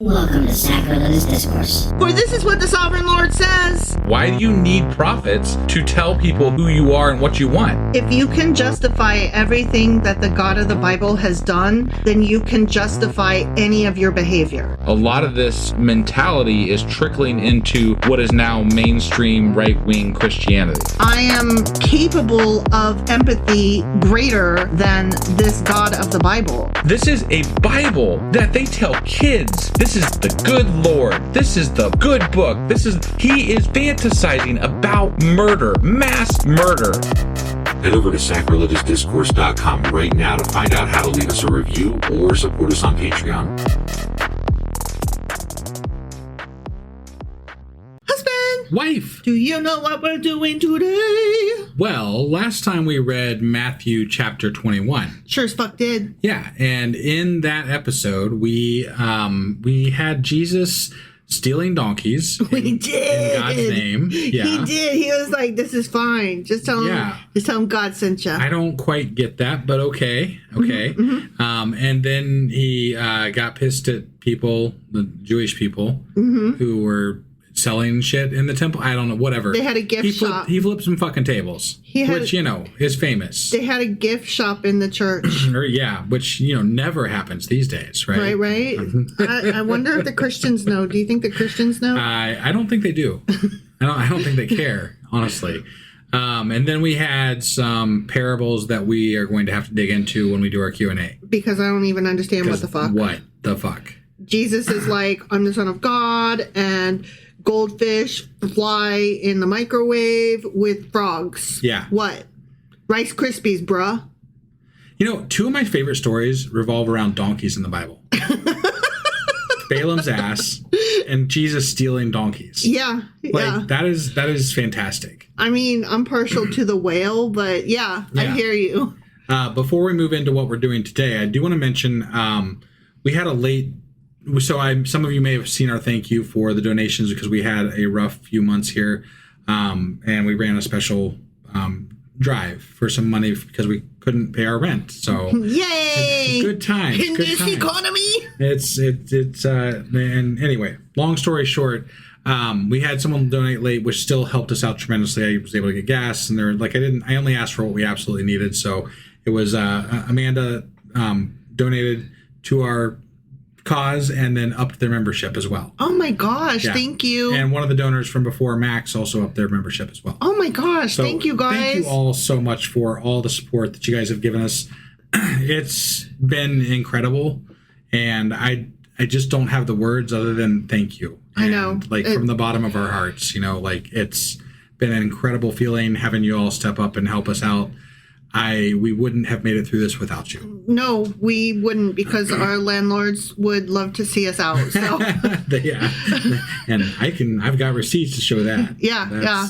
Welcome to Sacrilegious Discourse. For this is what the Sovereign Lord says. Why do you need prophets to tell people who you are and what you want? If you can justify everything that the God of the Bible has done, then you can justify any of your behavior. A lot of this mentality is trickling into what is now mainstream right-wing Christianity. I am capable of empathy greater than this God of the Bible. This is a Bible that they tell kids. This is the good Lord. This is the good book. He is fantasizing about murder, mass murder. Head over to sacrilegiousdiscourse.com right now to find out how to leave us a review or support us on Patreon. Husband! Wife! Do you know what we're doing today? Well, last time we read Matthew chapter 21. Sure as fuck did. Yeah, and in that episode, we had Jesus stealing donkeys. We did. In God's name. Yeah. He did. He was like, this is fine. Just tell him God sent you. I don't quite get that, but okay. Mm-hmm. And then he got pissed at people, the Jewish people, who were selling shit in the temple. I don't know, whatever. They had a gift shop. He flipped some fucking tables, which, is famous. They had a gift shop in the church. Which, never happens these days, right? Right. I wonder if the Christians know. Do you think the Christians know? I don't think they do. I don't think they care, honestly. And then we had some parables that we are going to have to dig into when we do our Q&A. Because I don't even understand what the fuck. What the fuck? Jesus is like, I'm the Son of God, and goldfish fly in the microwave with frogs. Yeah. What? Rice Krispies, bruh. Two of my favorite stories revolve around donkeys in the Bible. Balaam's ass and Jesus stealing donkeys. Yeah. That is fantastic. I mean, I'm partial to the whale, but yeah, I hear you. Before we move into what we're doing today, I do want to mention we had a late. So some of you may have seen our thank you for the donations because we had a rough few months here, and we ran a special drive for some money because we couldn't pay our rent. So yay! Good times. In this economy. It's and anyway, long story short, we had someone donate late, which still helped us out tremendously. I was able to get gas, and they're like, I only asked for what we absolutely needed. So it was Amanda donated to our cause and then upped their membership as well. Oh my gosh, thank you. And one of the donors from before, Max, also upped their membership as well. Oh my gosh, so thank you guys. Thank you all so much for all the support that you guys have given us. It's been incredible, and I just don't have the words other than thank you. I know. From the bottom of our hearts, it's been an incredible feeling having you all step up and help us out. We wouldn't have made it through this without you. No, we wouldn't, because our landlords would love to see us out. So. Yeah, and I've got receipts to show that. Yeah.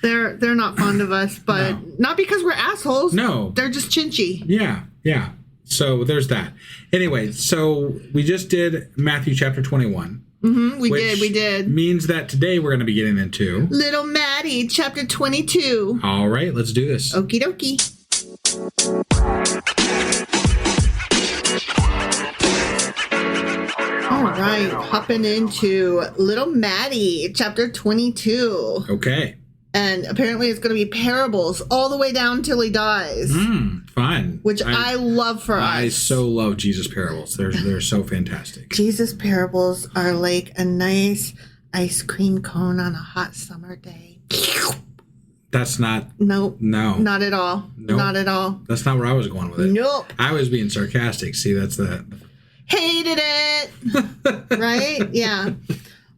They're not fond of us, but not because we're assholes. No, they're just chinchy. Yeah. So there's that. Anyway, so we just did Matthew chapter 21. We did. Means that today we're going to be getting into Little Maddie chapter 22. All right, let's do this. Okie dokie. All right, hopping into Little Maddie, chapter 22. Okay. And apparently it's going to be parables all the way down till he dies. Fun. Which I love for us. I so love Jesus parables. They're so fantastic. Jesus parables are like a nice ice cream cone on a hot summer day. That's not... Nope. No. Not at all. Nope. Not at all. That's not where I was going with it. Nope. I was being sarcastic. See, that's the... Hated it. Right? Yeah.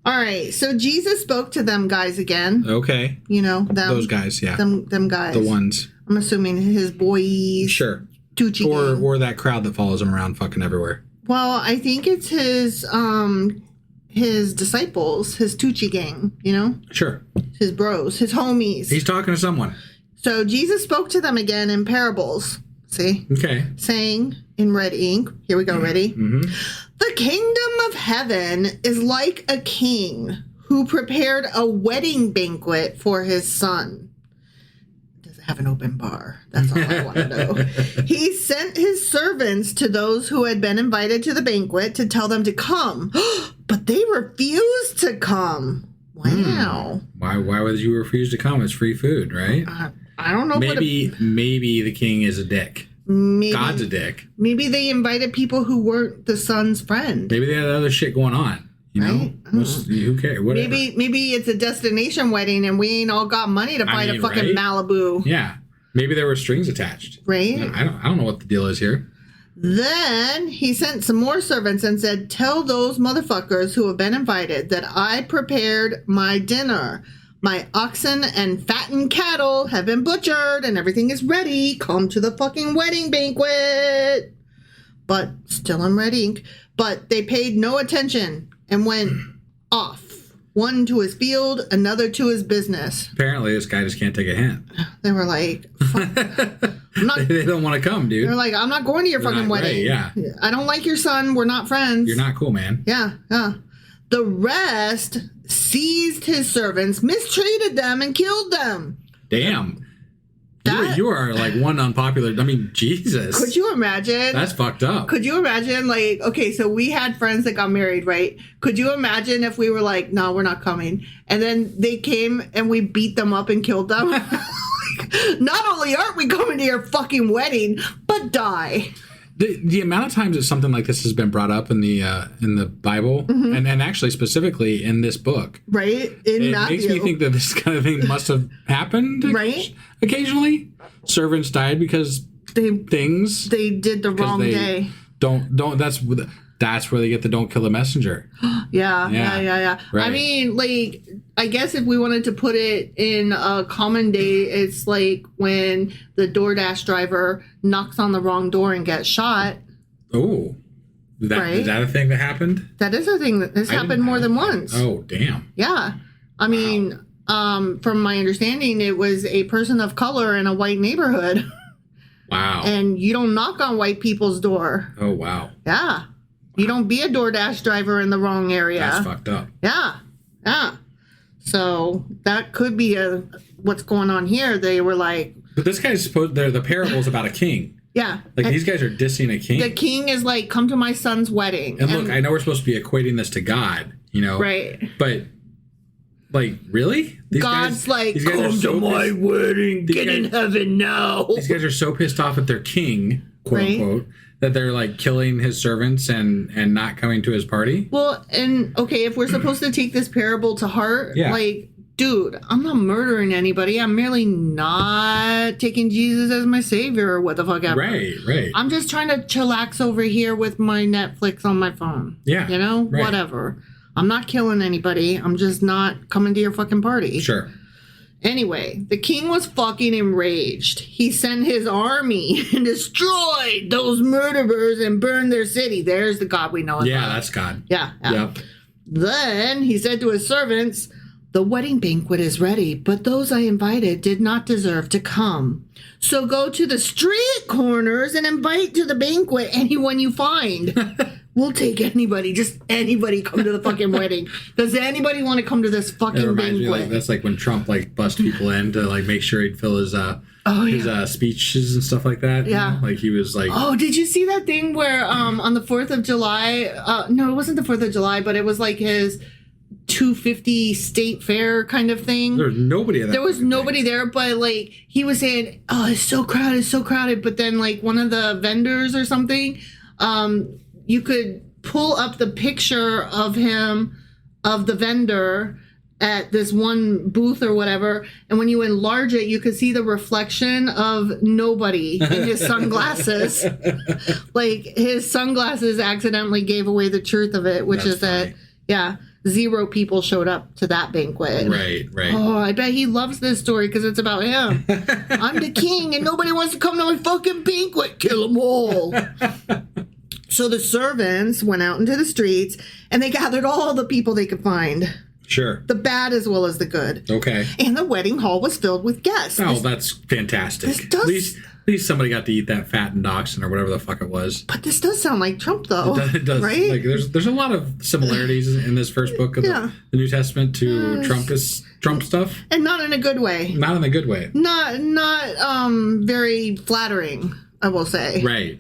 All right. So Jesus spoke to them guys again. Okay. Them. Those guys, yeah. Them guys. The ones. I'm assuming his boys. Sure. Tucci gang. Or that crowd that follows him around fucking everywhere. Well, I think it's his disciples, his Tucci gang, Sure. His bros, his homies. He's talking to someone. So Jesus spoke to them again in parables. See? Okay. Saying in red ink, here we go, ready? The kingdom of heaven is like a king who prepared a wedding banquet for his son. Does have an open bar. That's all I want to know. He sent his servants to those who had been invited to the banquet to tell them to come, but they refused to come. Wow. Why would you refuse to come? It's free food, right? I don't know. Maybe the king is a dick. Maybe God's a dick. Maybe they invited people who weren't the son's friend. Maybe they had other shit going on. You know, right? Who cares? Whatever. Maybe it's a destination wedding and we ain't all got money to buy a fucking Malibu. Yeah. Maybe there were strings attached. Right? I don't know what the deal is here. Then he sent some more servants and said, tell those motherfuckers who have been invited that I prepared my dinner. My oxen and fattened cattle have been butchered and everything is ready. Come to the fucking wedding banquet. But still in red ink. But they paid no attention and went off. One to his field, another to his business. Apparently, this guy just can't take a hint. They were like, fuck. They don't want to come, dude. They're like, I'm not going to your fucking wedding. Right, yeah. I don't like your son. We're not friends. You're not cool, man. Yeah. The rest seized his servants, mistreated them, and killed them. Damn. You are like one unpopular. I mean, Jesus. Could you imagine? That's fucked up. Could you imagine, like, okay, so we had friends that got married, right? Could you imagine if we were like, no, we're not coming. And then they came and we beat them up and killed them? Not only aren't we coming to your fucking wedding, but die. The amount of times that something like this has been brought up in the Bible, and actually specifically in this book, right? In Matthew, makes me think that this kind of thing must have happened, right? Occasionally, servants died because they did the wrong day. Don't. That's where they get the don't kill the messenger. Yeah. Right. I mean, like, I guess if we wanted to put it in a common day, it's like when the DoorDash driver knocks on the wrong door and gets shot. Oh, is that a thing that happened? That is a thing that has happened more than once. Oh, damn. Yeah. I mean, from my understanding, it was a person of color in a white neighborhood. Wow. And you don't knock on white people's door. Oh, wow. Yeah. You don't be a DoorDash driver in the wrong area. That's fucked up. Yeah. So that could be what's going on here. They were like... But this guy's supposed... the parable's about a king. Yeah. Like, these guys are dissing a king. The king is like, come to my son's wedding. And look, I know we're supposed to be equating this to God, you know? Right. But, like, really? God's like, these guys come to my wedding. Get in heaven now. These guys are so pissed off at their king, quote unquote, that they're like killing his servants and not coming to his party. Well, and okay, if we're supposed to take this parable to heart, like, dude, I'm not murdering anybody. I'm merely not taking Jesus as my savior or what the fuck ever. Right. I'm just trying to chillax over here with my Netflix on my phone. Yeah. You know, whatever. I'm not killing anybody. I'm just not coming to your fucking party. Sure. Anyway, the king was fucking enraged. He sent his army and destroyed those murderers and burned their city. There's the God we know. Yeah, that's God. Yeah. Yep. Then he said to his servants, the wedding banquet is ready, but those I invited did not deserve to come. So go to the street corners and invite to the banquet anyone you find. We'll take anybody, just anybody come to the fucking wedding. Does anybody want to come to this fucking banquet? That's like when Trump like bust people in to like make sure he'd fill his speeches and stuff like that. Yeah. You know? Like he was like, oh, did you see that thing where on the 4th of July, no, it wasn't the 4th of July, but it was like his 250 state fair kind of thing. There was nobody there. There was nobody there, but like he was saying, oh, it's so crowded. But then like one of the vendors or something, you could pull up the picture of him, of the vendor at this one booth or whatever. And when you enlarge it, you could see the reflection of nobody in his sunglasses. Like his sunglasses accidentally gave away the truth of it, which is that, 0 people showed up to that banquet. Right. Oh, I bet he loves this story because it's about him. I'm the king and nobody wants to come to my fucking banquet. Kill them all. So the servants went out into the streets and they gathered all the people they could find. Sure. The bad as well as the good. Okay. And the wedding hall was filled with guests. Oh, that's fantastic. At least least somebody got to eat that fattened oxen or whatever the fuck it was. But this does sound like Trump, though. It does. Right? Like, there's a lot of similarities in this first book of the New Testament to Trump stuff. And not in a good way. Not in a good way. Not very flattering, I will say. Right.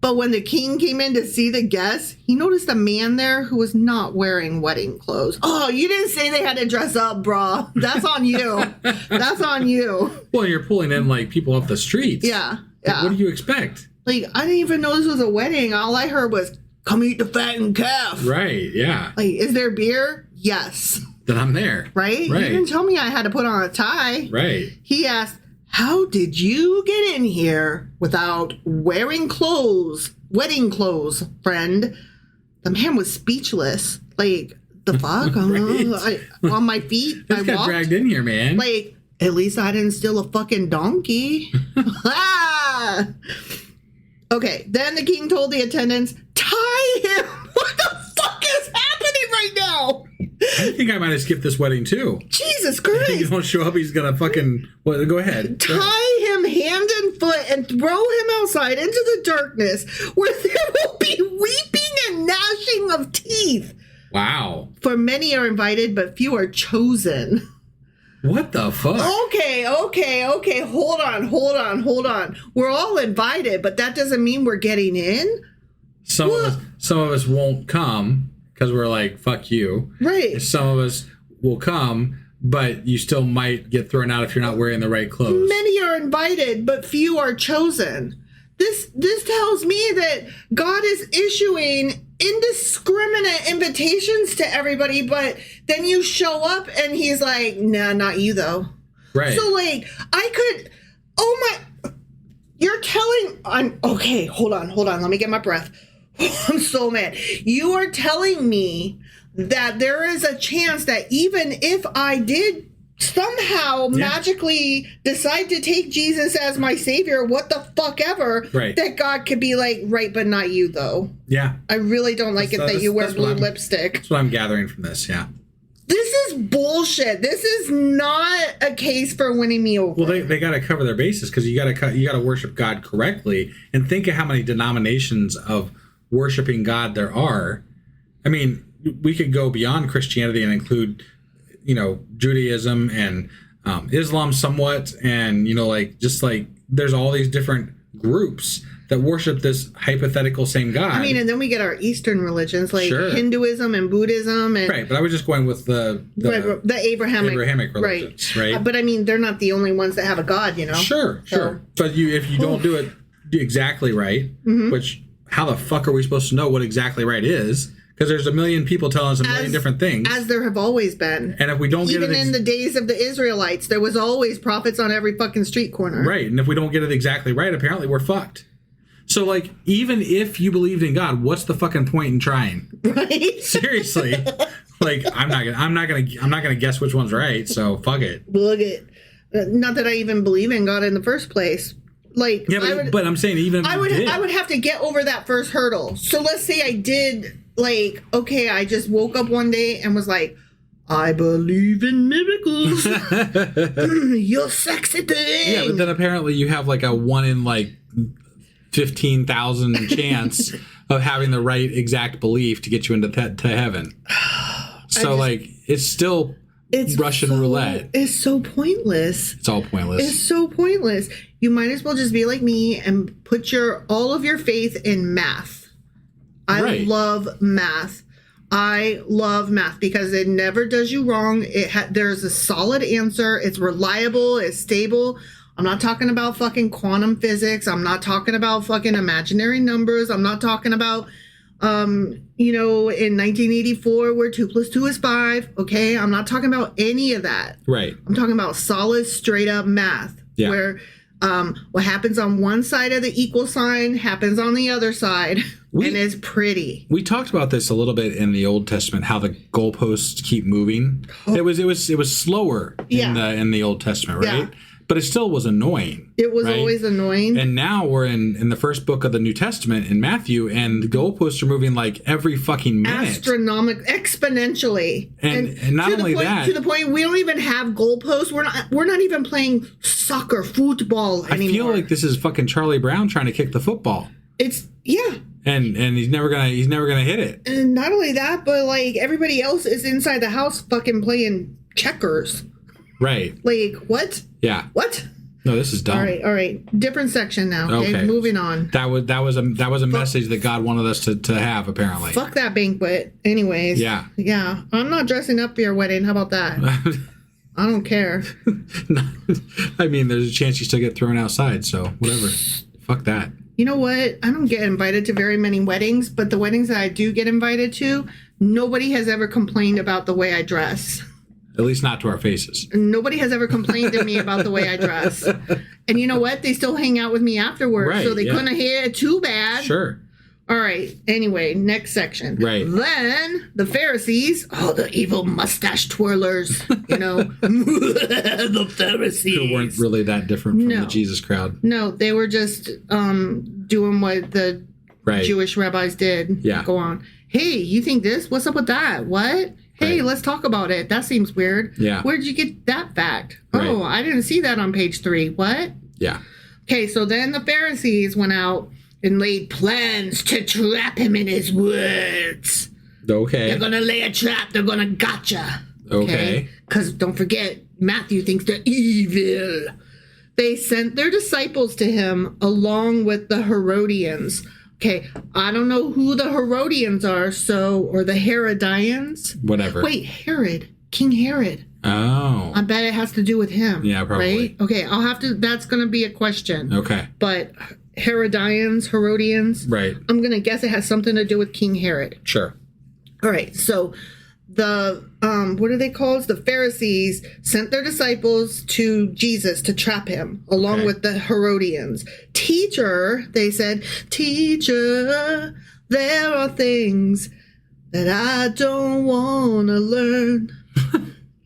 But when the king came in to see the guests, he noticed a man there who was not wearing wedding clothes. Oh, you didn't say they had to dress up, brah. That's on you. That's on you. Well, you're pulling in, like, people off the streets. Yeah. Like, what do you expect? Like, I didn't even know this was a wedding. All I heard was, come eat the fattened calf. Right, yeah. Like, is there beer? Yes. Then I'm there. Right? He didn't tell me I had to put on a tie. Right. He asked, how did you get in here without wearing clothes? Wedding clothes, friend. The man was speechless. Like, the fuck? On my feet, I got walked. dragged in here, man. Like, at least I didn't steal a fucking donkey. Okay, then the king told the attendants, tie him. What the fuck is happening right now? I think I might have skipped this wedding, too. Jesus If Christ. you don't show up, he's going to fucking... Well, go ahead. Tie him hand and foot and throw him outside into the darkness where there will be weeping and gnashing of teeth. Wow. For many are invited, but few are chosen. What the fuck? Okay. Hold on. We're all invited, but that doesn't mean we're getting in. Some of us won't come because we're like, fuck you. Right. Some of us will come, but you still might get thrown out if you're not wearing the right clothes. Many are invited, but few are chosen. This tells me that God is issuing indiscriminate invitations to everybody, but then you show up and he's like, nah, not you though. Right. So like, you're telling, okay, hold on, let me get my breath. I'm so mad. You are telling me that there is a chance that even if I did somehow magically decide to take Jesus as my savior, what the fuck ever, that God could be like, right, but not you though. Yeah. I really don't like it that you wear blue lipstick. That's what I'm gathering from this, yeah. This is bullshit. This is not a case for winning me over. Well, they got to cover their bases because you got to worship God correctly, and think of how many denominations of worshiping God there are. I mean, we could go beyond Christianity and include, Judaism and Islam somewhat, and there's all these different groups that worship this hypothetical same God. I mean, and then we get our Eastern religions like Hinduism and Buddhism, and right. But I was just going with the Abrahamic religions, right? But I mean, they're not the only ones that have a God, Sure. But if you don't do it exactly right, which how the fuck are we supposed to know what exactly right is? Because there's a million people telling us a million different things. As there have always been. And if we don't get it... Even in the days of the Israelites, there was always prophets on every fucking street corner. Right. And if we don't get it exactly right, apparently we're fucked. So, like, even if you believed in God, what's the fucking point in trying? Right? Seriously. Like, I'm not gonna guess which one's right, so fuck it. Fuck it. Not that I even believe in God in the first place. Like, yeah, but I'm saying even if I would have to get over that first hurdle. So let's say I did... Like, okay, I just woke up one day and was like, I believe in miracles. You're sexy thing. Yeah, but then apparently you have like a 1 in like 15,000 chance of having the right exact belief to get you into to heaven. So it's still Russian roulette. It's so pointless. It's all pointless. It's so pointless. You might as well just be like me and put all of your faith in math. I love math. I love math because it never does you wrong. There's a solid answer. It's reliable. It's stable. I'm not talking about fucking quantum physics. I'm not talking about fucking imaginary numbers. I'm not talking about, in 1984 where 2 + 2 is 5. Okay. I'm not talking about any of that. Right. I'm talking about solid, straight up math where what happens on one side of the equal sign happens on the other side. And it's pretty. We talked about this a little bit in the Old Testament, how the goalposts keep moving. It was slower in the Old Testament, right? but it still was annoying. It was right? always annoying. And now we're in the first book of the New Testament in Matthew, and the goalposts are moving like every fucking minute. Exponentially. And not only that, to the point we don't even have goalposts. We're not even playing soccer, football anymore. I feel like this is fucking Charlie Brown trying to kick the football. And he's never gonna hit it. And not only that, but like everybody else is inside the house fucking playing checkers. Right. Like what? Yeah. What? No, this is dumb. All right. Different section now. Okay. Moving on. That was a message that God wanted us to have, apparently. Fuck that banquet. Anyways. Yeah. Yeah. I'm not dressing up for your wedding. How about that? I don't care. I mean, there's a chance you still get thrown outside, so whatever. Fuck that. You know what? I don't get invited to very many weddings, but the weddings that I do get invited to, nobody has ever complained about the way I dress. At least not to our faces. Nobody has ever complained to me about the way I dress. And you know what? They still hang out with me afterwards, right, so they couldn't hear it too bad. Sure. All right. Anyway, next section. Right. Then the Pharisees, the evil mustache twirlers, the Pharisees. Who weren't really that different from the Jesus crowd. No, they were just doing what the Jewish rabbis did. Yeah. Go on. Hey, you think this? What's up with that? What? Hey, let's talk about it. That seems weird. Yeah. Where'd you get that fact? Right. Oh, I didn't see that on page 3. What? Yeah. Okay, so then the Pharisees went out and laid plans to trap him in his words. Okay. They're going to lay a trap. They're going to gotcha. Okay. Because don't forget, Matthew thinks they're evil. They sent their disciples to him along with the Herodians. Okay, I don't know who the Herodians are, or the Herodians. Whatever. Wait, Herod. King Herod. Oh. I bet it has to do with him. Yeah, probably. Right? Okay, I'll have to, that's going to be a question. Okay. But Herodians. Right. I'm going to guess it has something to do with King Herod. Sure. All right, so the, what are they called? The Pharisees sent their disciples to Jesus to trap him, along with the Herodians. Teacher, they said, Teacher, there are things that I don't want to learn.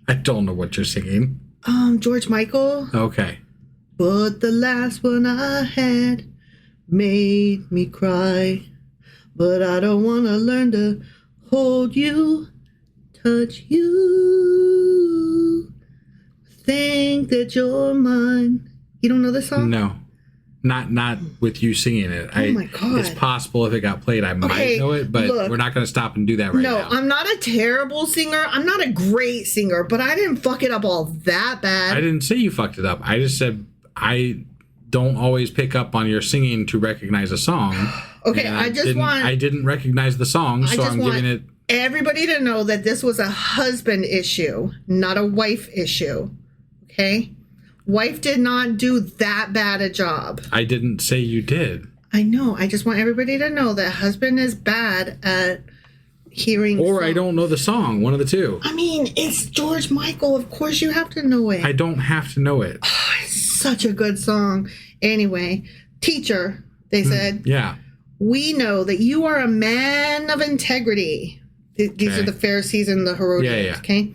I don't know what you're singing. George Michael. Okay. But the last one I had made me cry. But I don't want to learn to hold you, touch you, think that you're mine. You don't know this song? No. Not with you singing it. Oh my God. It's possible if it got played, I might know it, but look, we're not going to stop and do that right now. No, I'm not a terrible singer. I'm not a great singer, but I didn't fuck it up all that bad. I didn't say you fucked it up. I just said I don't always pick up on your singing to recognize a song. Okay, I didn't recognize the song, so I'm giving it. Everybody to know that this was a husband issue, not a wife issue. Okay? Wife did not do that bad a job. I didn't say you did. I know. I just want everybody to know that husband is bad at hearing Or songs. I don't know the song. One of the two. I mean, it's George Michael. Of course you have to know it. I don't have to know it. It's such a good song. Anyway, teacher, they said. Yeah. We know that you are a man of integrity. These are the Pharisees and the Herodians. Yeah. Okay.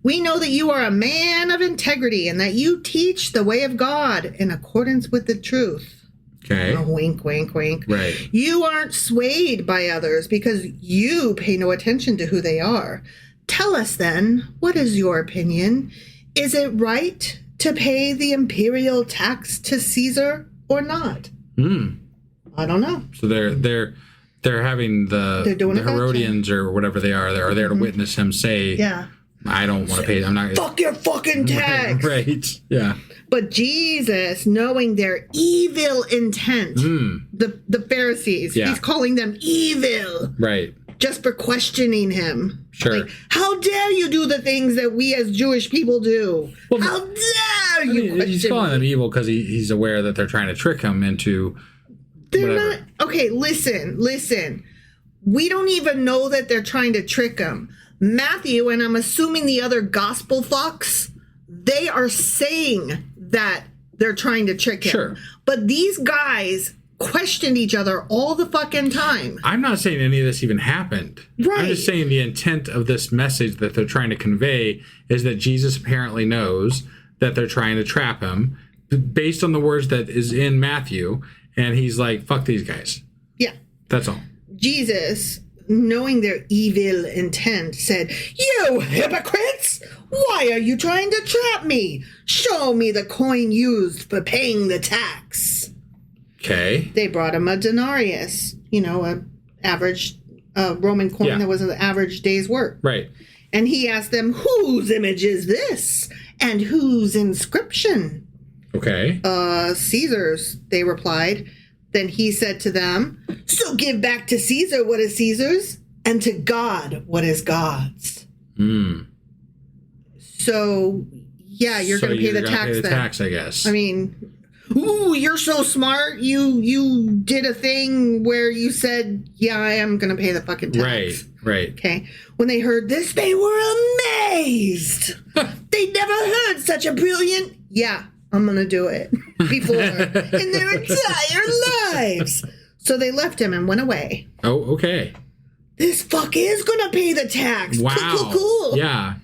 We know that you are a man of integrity and that you teach the way of God in accordance with the truth. Okay. Wink, wink, wink. Right. You aren't swayed by others because you pay no attention to who they are. Tell us then, what is your opinion? Is it right to pay the imperial tax to Caesar or not? I don't know. So they're having the Herodians or whatever they are there to witness him say, I don't want to pay. I'm not. Fuck your fucking tax. Right. Yeah. But Jesus, knowing their evil intent, the Pharisees, he's calling them evil. Right. Just for questioning him. Sure. Like, how dare you do the things that we as Jewish people do? Well, how dare you question He's calling me? them evil because he's aware that they're trying to trick him into whatever. Not. Okay, listen. We don't even know that they're trying to trick him. Matthew, and I'm assuming the other gospel fucks, they are saying that they're trying to trick him. Sure. But these guys questioned each other all the fucking time. I'm not saying any of this even happened. Right. I'm just saying the intent of this message that they're trying to convey is that Jesus apparently knows that they're trying to trap him, based on the words that is in Matthew, and he's like, fuck these guys. Yeah. That's all. Jesus, knowing their evil intent, said, "You hypocrites! Why are you trying to trap me? Show me the coin used for paying the tax." Okay. They brought him a denarius, a average Roman coin that was an average day's work. Right. And he asked them, "Whose image is this? And whose inscription?" Okay. Caesar's, they replied. Then he said to them, "So give back to Caesar what is Caesar's, and to God what is God's." So, yeah, you're going to pay the tax pay the then. tax, I guess. I mean, ooh, you're so smart. You did a thing where you said, "Yeah, I am going to pay the fucking tax." Right. Okay. When they heard this, they were amazed. They'd never heard such a brilliant, "Yeah, I'm going to do it," before in their entire lives. So they left him and went away. Oh, okay. This fuck is going to pay the tax. Wow. Cool. Yeah.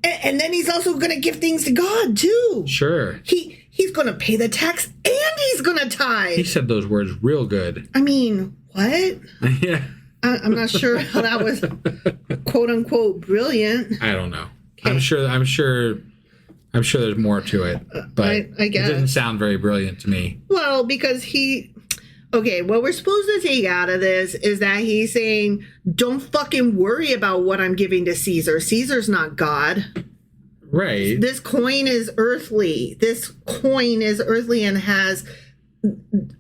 And then he's also going to give things to God, too. Sure. He's going to pay the tax and he's going to tithe. He said those words real good. I mean, what? Yeah. I'm not sure how that was quote unquote brilliant. I don't know. Okay. I'm sure there's more to it, but I guess. it didn't sound very brilliant to me. Well, because what we're supposed to take out of this is that he's saying, don't fucking worry about what I'm giving to Caesar. Caesar's not God. Right. This coin is earthly. And has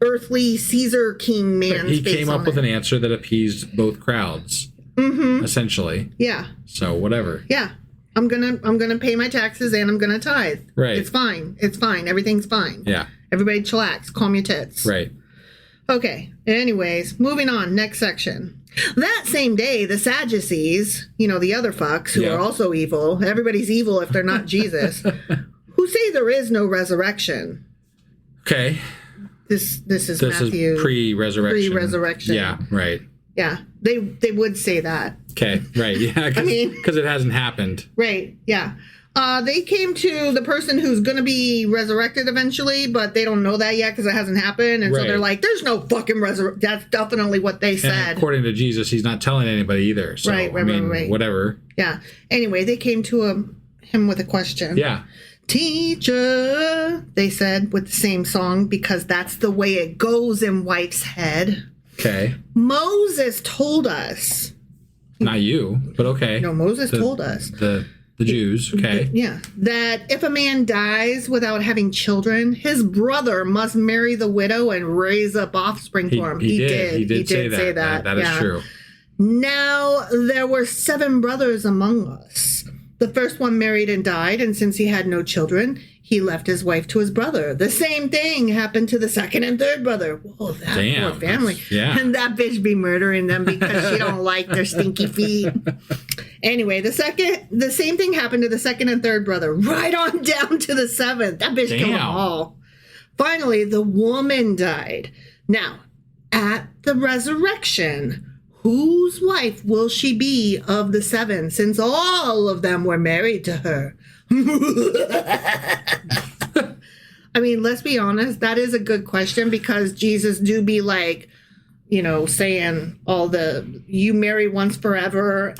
earthly Caesar king man's He face came on up with it. an answer that appeased both crowds, essentially. Yeah. So whatever. Yeah. I'm gonna pay my taxes and I'm gonna tithe. Right. It's fine. Everything's fine. Yeah. Everybody chillax. Calm your tits. Right. Okay. Anyways, moving on. Next section. That same day, the Sadducees, the other fucks who are also evil. Everybody's evil if they're not Jesus. Who say there is no resurrection. Okay. This is Matthew. Is pre-resurrection. Pre-resurrection. Yeah. Right. Yeah. They would say that. Okay. Right. Yeah. Because it hasn't happened. Right. Yeah. They came to the person who's going to be resurrected eventually, but they don't know that yet because it hasn't happened. And so they're like, there's no fucking resurrection. That's definitely what they said. And according to Jesus, he's not telling anybody either. So, Right. whatever. Yeah. Anyway, they came to him with a question. Yeah. "Teacher," they said with the same song, because that's the way it goes in White's head. Okay. "Moses told us." Not you, but okay. No, Moses told us. The Jews, okay. Yeah. "That if a man dies without having children, his brother must marry the widow and raise up offspring for him." He did say that. That is true. "Now there were 7 brothers among us. The first one married and died, and since he had no children, he left his wife to his brother. The same thing happened to the second and third brother." Whoa, that poor family. Yeah. And that bitch be murdering them because she don't like their stinky feet. Anyway, the same thing happened to the second and third brother, right on down to the 7th. That bitch killed them all. Finally, the woman died. Now, at the resurrection, whose wife will she be of the 7, since all of them were married to her? I mean, let's be honest. That is a good question because Jesus do be like, saying all you marry once forever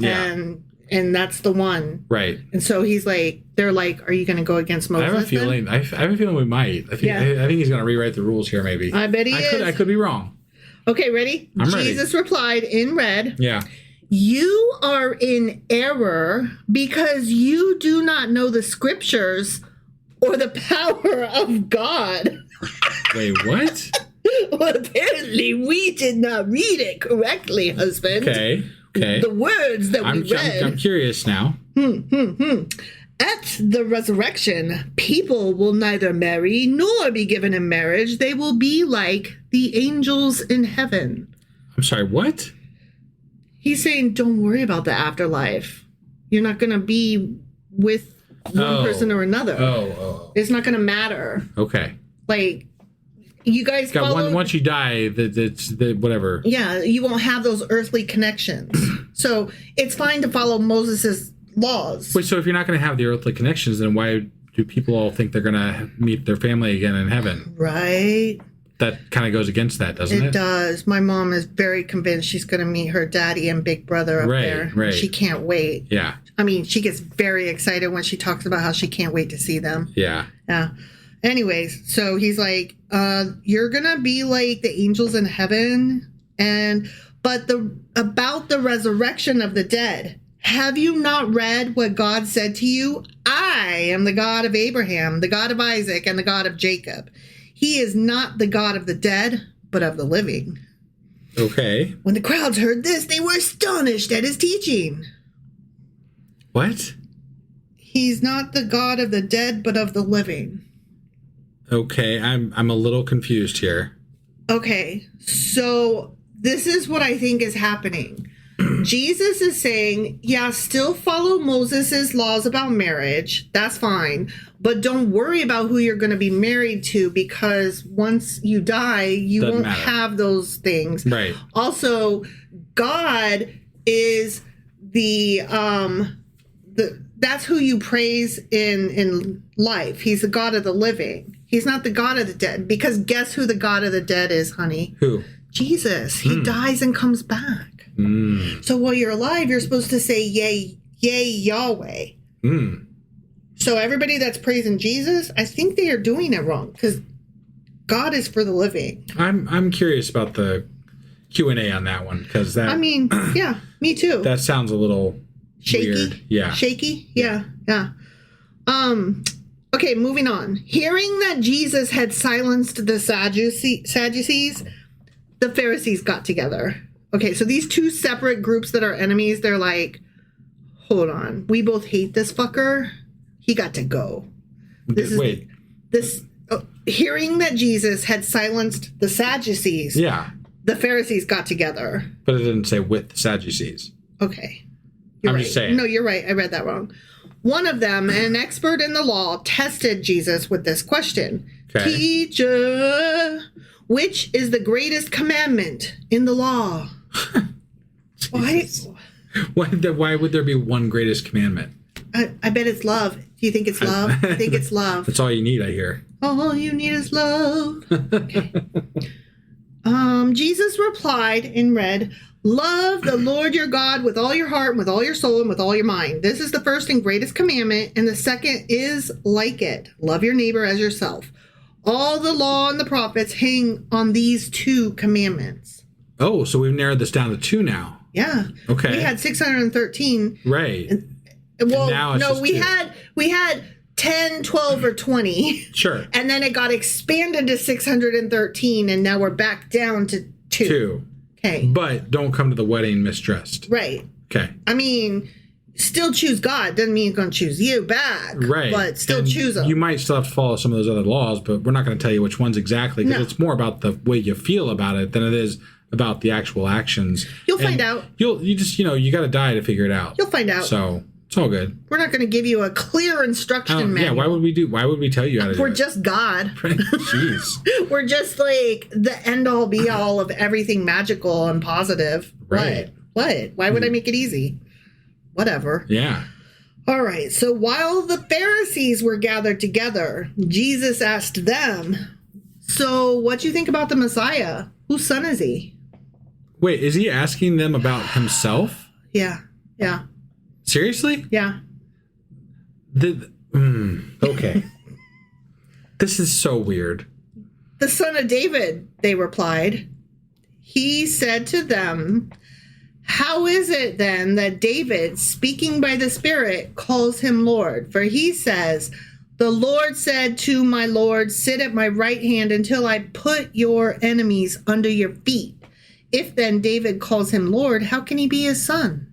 and that's the one. Right. And so he's like, they're like, are you going to go against Moses? I have a feeling. I have a feeling we might. I think he's going to rewrite the rules here. Maybe. I bet he is. I could be wrong. Okay, ready? I'm ready. Jesus replied in red. Yeah. "You are in error because you do not know the scriptures or the power of God." Wait, what? Well, apparently we did not read it correctly, husband. Okay. The words that we read. I'm curious now. "At the resurrection, people will neither marry nor be given in marriage. They will be like the angels in heaven." I'm sorry, what? He's saying, don't worry about the afterlife. You're not going to be with one person or another. Oh. It's not going to matter. Okay. Like, you guys follow... Once you die, that's whatever. Yeah, you won't have those earthly connections. So it's fine to follow Moses' laws. Wait, so if you're not going to have the earthly connections, then why do people all think they're going to meet their family again in heaven? Right. That kind of goes against that, doesn't it? It does. My mom is very convinced she's going to meet her daddy and big brother up there. Right. She can't wait. Yeah. I mean, she gets very excited when she talks about how she can't wait to see them. Yeah. Yeah. Anyways, so he's like, you're going to be like the angels in heaven. But about the resurrection of the dead, have you not read what God said to you? I am the God of Abraham, the God of Isaac, and the God of Jacob. He is not the God of the dead, but of the living. Okay. When the crowds heard this, they were astonished at his teaching. What? He's not the God of the dead, but of the living. Okay, I'm a little confused here. Okay, so this is what I think is happening. Jesus is saying, yeah, still follow Moses' laws about marriage. That's fine. But don't worry about who you're going to be married to, because once you die, you Doesn't won't matter. have those things. Right. Also, God is that's who you praise in life. He's the God of the living. He's not the God of the dead, because guess who the God of the dead is, honey? Who? Jesus. He dies and comes back. So while you're alive, you're supposed to say, yay, Yahweh. So everybody that's praising Jesus, I think they are doing it wrong, because God is for the living. I'm curious about the Q&A on that one, because that... I mean, yeah, me too. That sounds a little Shaky? weird. Yeah. Shaky? Yeah. Okay, moving on. Hearing that Jesus had silenced the Sadducees, the Pharisees got together. Okay, so these two separate groups that are enemies, they're like, hold on, we both hate this fucker. He got to go. Wait. Hearing that Jesus had silenced the Sadducees, Yeah, the Pharisees got together. but it didn't say with the Sadducees. Okay. I'm right. just saying. No, you're right. I read that wrong. One of them, an expert in the law, tested Jesus with this question. Okay. Teacher, which is the greatest commandment in the law? Why? Why would there be one greatest commandment? I bet it's love. Do you think it's love? I think it's love. That's all you need, I hear. All you need is love. Okay. Jesus replied and read, love the Lord your God with all your heart and with all your soul and with all your mind. This is the first and greatest commandment, and the second is like it. Love your neighbor as yourself. All the law and the prophets hang on these two commandments. Oh, so we've narrowed this down to two now. Yeah. Okay. We had 613. Right. Well, now it's no, just we had 10, 12, or 20. Sure. And then it got expanded to 613, and now we're back down to two. Two. Okay. But don't come to the wedding misdressed. Right. Okay. I mean, still choose God. Doesn't mean he's going to choose you back. Right. But still And choose him. You might still have to follow some of those other laws, but we're not going to tell you which ones exactly, because No. it's more about the way you feel about it than it is about the actual actions. You'll find out. You just, you got to die to figure it out. You'll find out. So it's all good. We're not going to give you a clear instruction manual. Yeah, why would we tell you how to do We're it? just God. Jeez. We're just like the end all be all of everything magical and positive. Right. What? Why would I make it easy? Whatever. Yeah. All right. So while the Pharisees were gathered together, Jesus asked them, so what do you think about the Messiah? Whose son is he? Wait, is he asking them about himself? Yeah. Yeah. Seriously? Yeah. Okay. This is so weird. The son of David, they replied. He said to them, how is it then that David, speaking by the Spirit, calls him Lord? For he says, the Lord said to my Lord, sit at my right hand until I put your enemies under your feet. If then David calls him Lord, how can he be his son?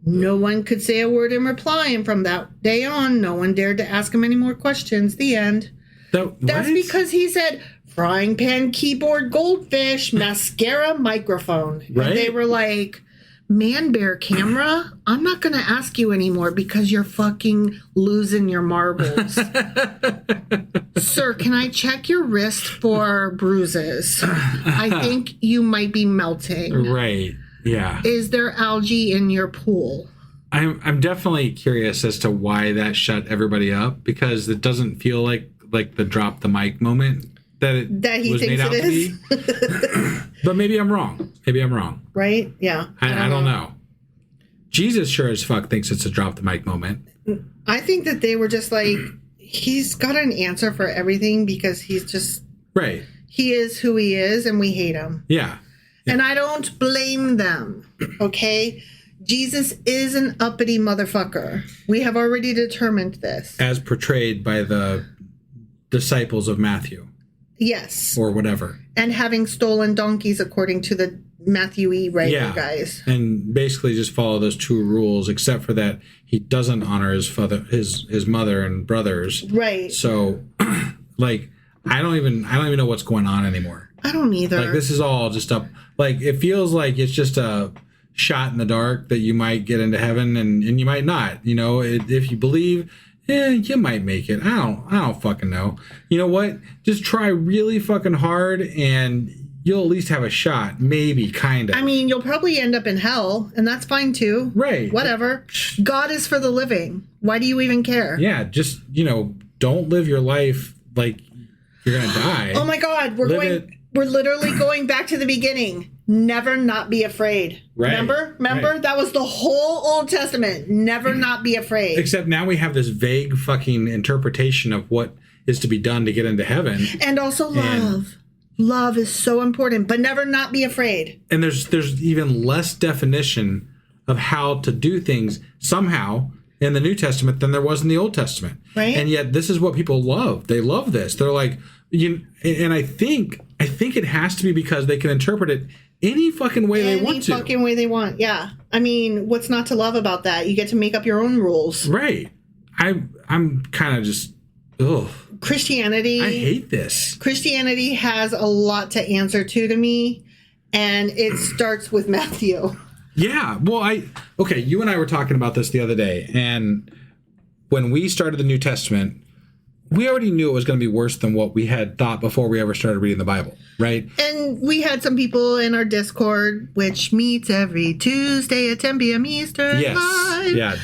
No one could say a word in reply, and from that day on, no one dared to ask him any more questions. The end. That's because he said, frying pan, keyboard, goldfish, mascara, microphone. Right. And they were like, man bear camera, I'm not going to ask you anymore because you're fucking losing your marbles. Sir, can I check your wrist for bruises? I think you might be melting. Right. Yeah. Is there algae in your pool? I'm definitely curious as to why that shut everybody up, because it doesn't feel like the drop the mic moment that he was thinks made out it to be. But maybe I'm wrong. Right? Yeah. I don't know. Jesus sure as fuck thinks it's a drop the mic moment. I think that they were just like, he's got an answer for everything because he's just... Right. He is who he is, and we hate him. Yeah. And I don't blame them, okay? Jesus is an uppity motherfucker. We have already determined this. As portrayed by the disciples of Matthew. Yes. Or whatever. And having stolen donkeys according to the Matthew E. writer guys. And basically just follow those two rules, except for that he doesn't honor his father, his mother and brothers. Right. So, like, I don't even know what's going on anymore. I don't either. Like, this is all just up. Like, it feels like it's just a shot in the dark that you might get into heaven and you might not. You know, if you believe, you might make it. I don't fucking know. You know what? Just try really fucking hard and you'll at least have a shot. Maybe, kind of. I mean, you'll probably end up in hell, and that's fine too. Right. Whatever. God is for the living. Why do you even care? Yeah, just, don't live your life like you're going to die. Oh my God. We're literally going back to the beginning. Never not be afraid. Right. Remember? Right. That was the whole Old Testament. Never not be afraid. Except now we have this vague fucking interpretation of what is to be done to get into heaven. And also love. Love is so important, but never not be afraid. And there's even less definition of how to do things somehow in the New Testament than there was in the Old Testament. Right. And yet this is what people love. They love this. They're like, and I think it has to be because they can interpret it any fucking way they want to. Any fucking way they want, yeah. I mean, what's not to love about that? You get to make up your own rules. Right. I'm kind of just, ugh. Christianity. I hate this. Christianity has a lot to answer to me, and it starts with Matthew. Yeah. Well, you and I were talking about this the other day, and when we started the New Testament, we already knew it was going to be worse than what we had thought before we ever started reading the Bible, right? And we had some people in our Discord, which meets every Tuesday at 10 p.m. Eastern. Yes. Time. Yeah.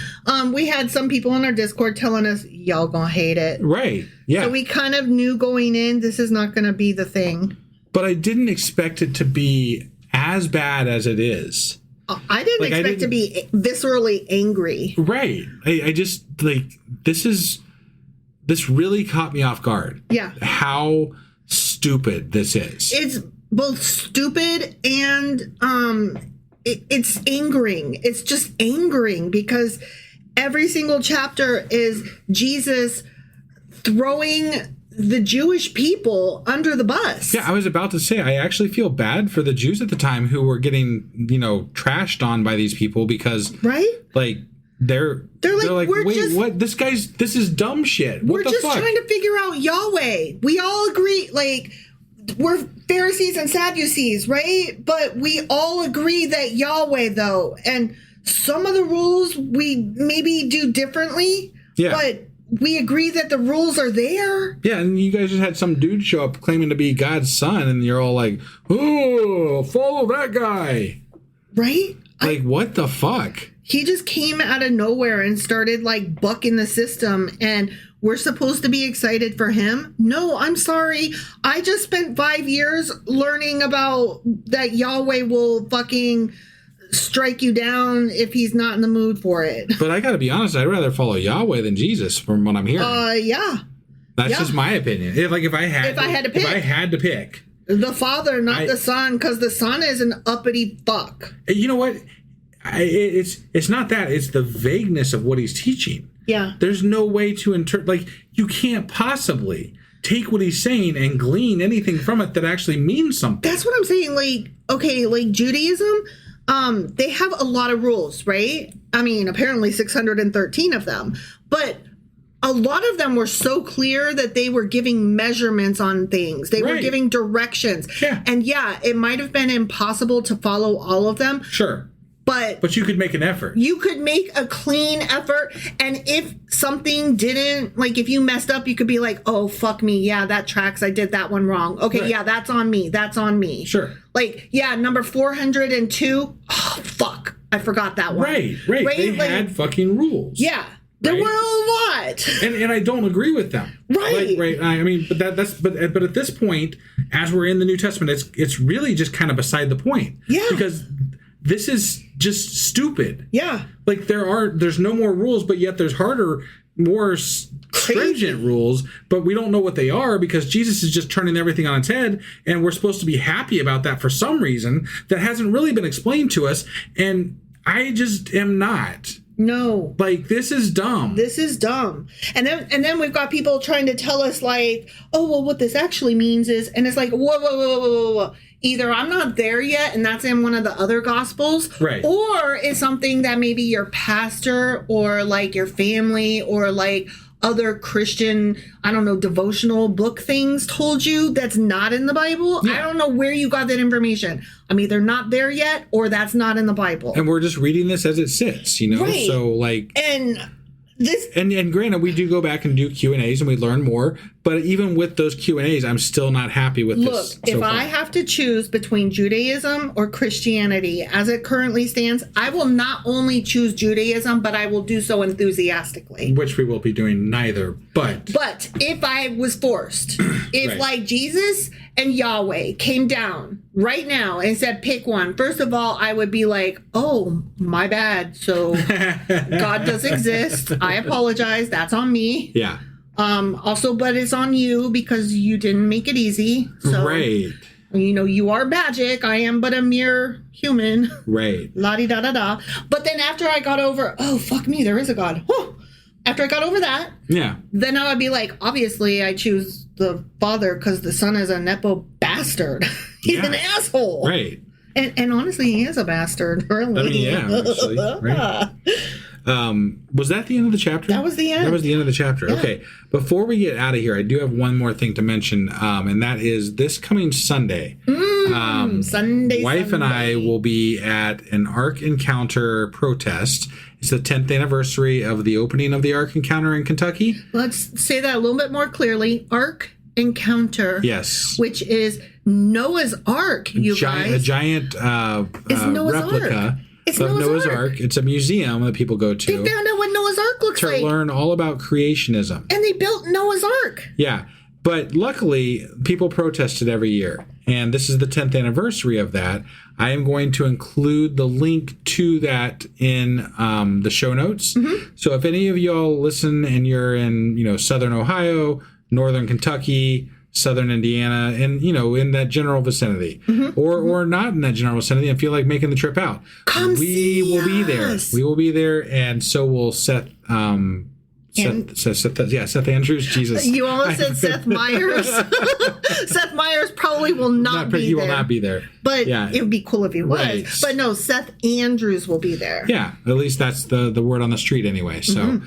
We had some people in our Discord telling us, y'all gonna hate it. Right. Yeah. So we kind of knew going in, this is not going to be the thing. But I didn't expect it to be as bad as it is. I didn't expect to be viscerally angry. Right. I just, this really caught me off guard. Yeah. How stupid this is. It's both stupid and it's angering. It's just angering because every single chapter is Jesus throwing the Jewish people under the bus. Yeah, I was about to say, I actually feel bad for the Jews at the time who were getting, trashed on by these people because, right? Like, they're like, wait, what? This is dumb shit. What the fuck? We're just trying to figure out Yahweh. We all agree, like, we're Pharisees and Sadducees, right? But we all agree that Yahweh, though, and some of the rules we maybe do differently, but we agree that the rules are there. Yeah, and you guys just had some dude show up claiming to be God's son, and you're all like, oh, follow that guy. Right? Like, what the fuck? He just came out of nowhere and started, like, bucking the system, and we're supposed to be excited for him? No, I'm sorry. I just spent 5 years learning about that Yahweh will fucking strike you down if he's not in the mood for it. But I gotta be honest, I'd rather follow Yahweh than Jesus from what I'm hearing. Yeah. That's just my opinion. If I had to pick. The Father, not the Son, because the Son is an uppity fuck. You know what? It's not that. It's the vagueness of what he's teaching. Yeah. There's no way to interpret. Like, you can't possibly take what he's saying and glean anything from it that actually means something. That's what I'm saying. Like, okay, like Judaism, they have a lot of rules, right? I mean, apparently 613 of them. But a lot of them were so clear that they were giving measurements on things. They were giving directions. Yeah. And yeah, it might have been impossible to follow all of them. Sure. But you could make an effort. You could make a clean effort. And if something didn't, like if you messed up, you could be like, oh, fuck me. Yeah, that tracks. I did that one wrong. Okay, yeah, that's on me. That's on me. Sure. Like, yeah, number 402. Oh, fuck. I forgot that one. Right. They had fucking rules. Yeah. There were a lot. And I don't agree with them. Right. Right. I mean, but at this point, as we're in the New Testament, it's really just kind of beside the point. Yeah. Because this is just stupid. Yeah. Like there's no more rules, but yet there's more stringent rules, but we don't know what they are because Jesus is just turning everything on its head, and we're supposed to be happy about that for some reason that hasn't really been explained to us, and I just am not. No. Like, this is dumb. This is dumb. And then we've got people trying to tell us, like, oh, well, what this actually means is, and it's like, whoa. Either I'm not there yet, and that's in one of the other gospels, right? Or it's something that maybe your pastor or like your family or like other Christian, I don't know, devotional book things told you that's not in the Bible. Yeah. I don't know where you got that information. I'm either not there yet or that's not in the Bible. And we're just reading this as it sits, you know? Right. So like... And granted, we do go back and do Q&As and we learn more, but even with those Q&As, I'm still not happy with this. Look, if I have to choose between Judaism or Christianity as it currently stands, I will not only choose Judaism, but I will do so enthusiastically. Which we will be doing neither, but if I was forced, if right. like Jesus and Yahweh came down right now and said, pick one, first of all, I would be like, oh, my bad. So God does exist. I apologize. That's on me. Yeah. Also, but it's on you because you didn't make it easy. So, right. You know, you are magic. I am but a mere human. Right. La-di-da-da-da. But then after I got over, oh, fuck me, there is a God. Whew. After I got over that, yeah, then I would be like, obviously, I choose the father because the son is a nepo bastard. He's an asshole. Right. And honestly, he is a bastard. Really. I mean, yeah, actually. Right. Was that the end of the chapter? That was the end. That was the end of the chapter. Yeah. Okay. Before we get out of here, I do have one more thing to mention, and that is this coming Sunday. Sunday. Wife and I will be at an Ark Encounter protest. It's the 10th anniversary of the opening of the Ark Encounter in Kentucky. Let's say that a little bit more clearly. Ark Encounter. Yes. Which is Noah's Ark, you guys. A giant replica. It's of Noah's Ark. It's a museum that people go to. They found out what Noah's Ark looks like. To learn all about creationism. And they built Noah's Ark. Yeah. But luckily, people protested every year. And this is the 10th anniversary of that. I am going to include the link to that in the show notes. Mm-hmm. So if any of y'all listen and you're in, Southern Ohio, Northern Kentucky, Southern Indiana, and in that general vicinity, mm-hmm. or not in that general vicinity, and feel like making the trip out, we will be there. We will be there, and so will Seth. Seth Andrews. Jesus, you almost said Seth Meyers. Seth Meyers probably will not be there. He will not be there. But it would be cool if he was. Right. But no, Seth Andrews will be there. Yeah, at least that's the word on the street anyway. So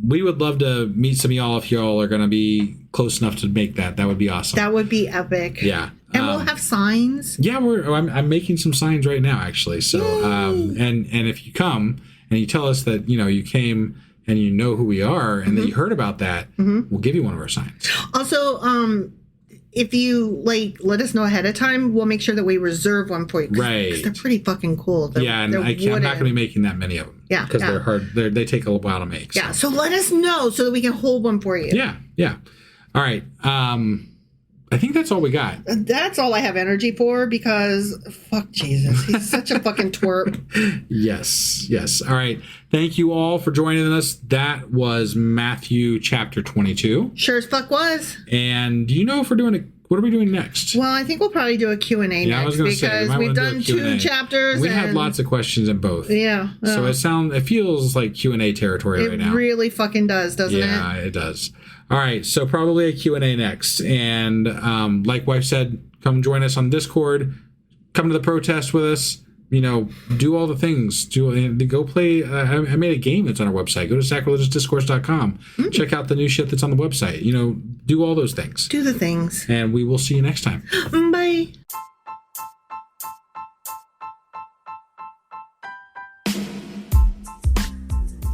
we would love to meet some of y'all if y'all are going to be close enough to make that. That would be awesome. That would be epic. Yeah. And we'll have signs. Yeah, I'm making some signs right now, actually. So and if you come and you tell us that you came and you know who we are and that you heard about that, we'll give you one of our signs. Also, if you let us know ahead of time, we'll make sure that we reserve one for you. Right. Because they're pretty fucking cool. And I'm not going to be making that many of them. Yeah. Because they're hard. They take a little while to make. Yeah. So let us know so that we can hold one for you. Yeah. Yeah. All right. I think that's all we got. That's all I have energy for because fuck Jesus. He's such a fucking twerp. Yes. All right. Thank you all for joining us. That was Matthew chapter 22. Sure as fuck was. And do you know if we're doing what are we doing next? Well, I think we'll probably do a Q&A next. I was going to say, because we've done 2 chapters. We had lots of questions in both. Yeah. So it feels like Q&A territory right now. It really fucking does, doesn't it? Yeah, it does. All right, so probably a Q&A next. And like wife said, come join us on Discord. Come to the protest with us. Do all the things. Go play. I made a game that's on our website. Go to sacrilegiousdiscourse.com. Check out the new shit that's on the website. Do all those things. Do the things. And we will see you next time. Bye.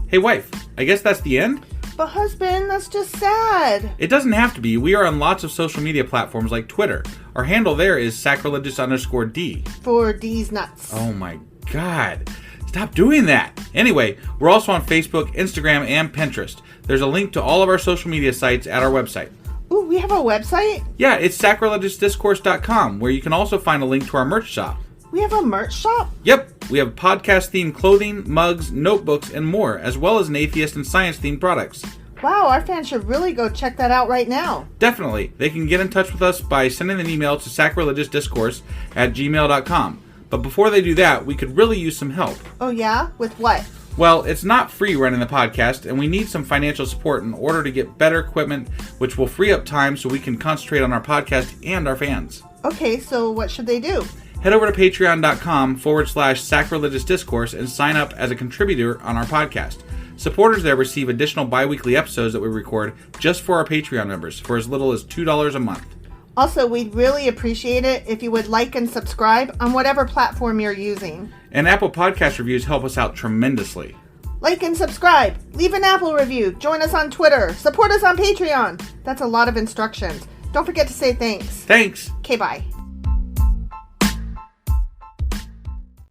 Hey, wife, I guess that's the end? But husband, that's just sad. It doesn't have to be. We are on lots of social media platforms like Twitter. Our handle there is sacrilegious_D. For D's nuts. Oh my God. Stop doing that. Anyway, we're also on Facebook, Instagram, and Pinterest. There's a link to all of our social media sites at our website. Ooh, we have a website? Yeah, it's sacrilegiousdiscourse.com, where you can also find a link to our merch shop. We have a merch shop? Yep, we have podcast-themed clothing, mugs, notebooks, and more, as well as an atheist and science-themed products. Wow, our fans should really go check that out right now. Definitely. They can get in touch with us by sending an email to sacrilegiousdiscourse@gmail.com. But before they do that, we could really use some help. Oh yeah? With what? Well, it's not free running the podcast, and we need some financial support in order to get better equipment, which will free up time so we can concentrate on our podcast and our fans. Okay, so what should they do? Head over to patreon.com/sacrilegiousdiscourse and sign up as a contributor on our podcast. Supporters there receive additional bi-weekly episodes that we record just for our Patreon members for as little as $2 a month. Also, we'd really appreciate it if you would like and subscribe on whatever platform you're using. And Apple Podcast reviews help us out tremendously. Like and subscribe, leave an Apple review, join us on Twitter, support us on Patreon. That's a lot of instructions. Don't forget to say thanks. Thanks. Okay, bye.